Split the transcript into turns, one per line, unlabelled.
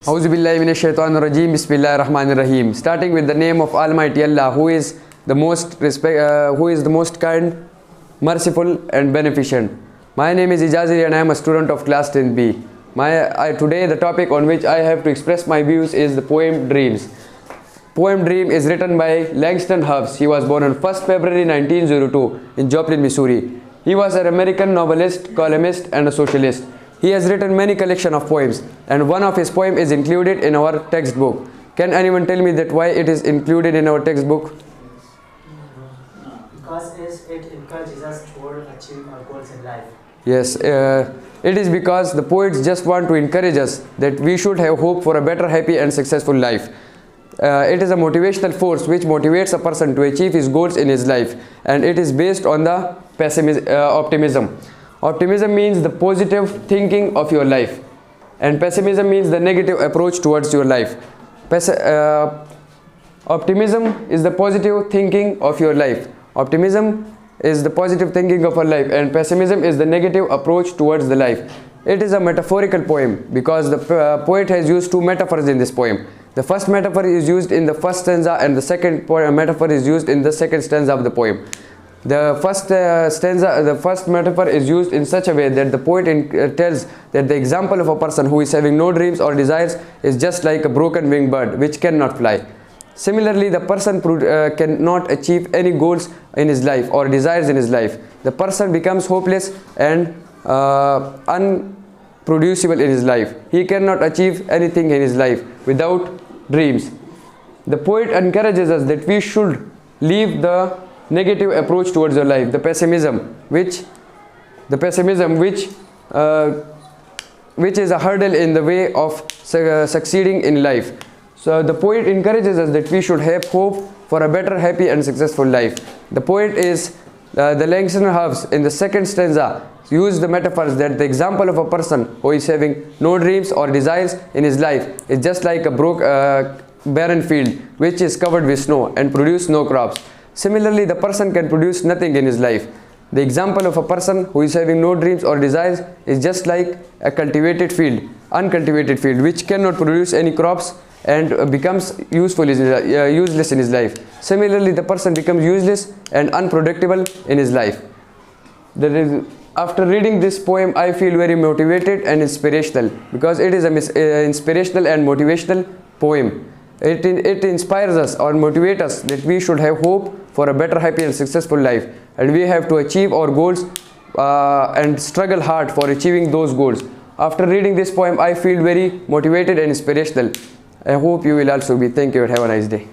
Auzubillahiminash-shaytanir-rajim. Bismillahir-rahmanir-rahim. Starting with the name of Almighty Allah, who is the most kind, merciful and beneficent. My name is Eعجاز and I am a student of class 10B. Today the topic on which I have to express my views is the poem Dreams. Poem Dream is written by Langston Hughes. He was born on 1st February 1902 in Joplin, Missouri. He was an American novelist, columnist and a socialist. He has written many collection of poems, and one of his poems is included in our textbook. Can anyone tell me that why it is included in our textbook?
Because it encourages us toward achieving our goals in life.
Yes, it is because the poets just want to encourage us that we should have hope for a better, happy and successful life. It is a motivational force which motivates a person to achieve his goals in his life, and it is based on the optimism. Optimism means the positive thinking of your life, and pessimism means the negative approach towards your life. Optimism is the positive thinking of your life. Optimism is the positive thinking of our life, and pessimism is the negative approach towards the life. It is a metaphorical poem because the poet has used two metaphors in this poem. The first metaphor is used in the first stanza, and the second metaphor is used in the second stanza of the poem. The first metaphor is used in such a way that the poet tells that the example of a person who is having no dreams or desires is just like a broken winged bird which cannot fly. Similarly, the person cannot achieve any goals in his life or desires in his life. The person becomes hopeless and unproducible in his life. He cannot achieve anything in his life without dreams. The poet encourages us that we should leave the negative approach towards your life, the pessimism which is a hurdle in the way of succeeding in life. So the poet encourages us that we should have hope for a better, happy and successful life. The poet is the Langston Hughes in the second stanza used the metaphors that the example of a person who is having no dreams or desires in his life is just like a barren field which is covered with snow and produce no crops. Similarly, the person can produce nothing in his life. The example of a person who is having no dreams or desires is just like a uncultivated field which cannot produce any crops and becomes useless in his life. Similarly, the person becomes useless and unproductible in his life. After reading this poem, I feel very motivated and inspirational because it is an inspirational and motivational poem. It inspires us or motivates us that we should have hope for a better, happy and successful life, and we have to achieve our goals and struggle hard for achieving those goals. After reading this poem, I feel very motivated and inspirational. I hope you will also be. Thank you and have a nice day.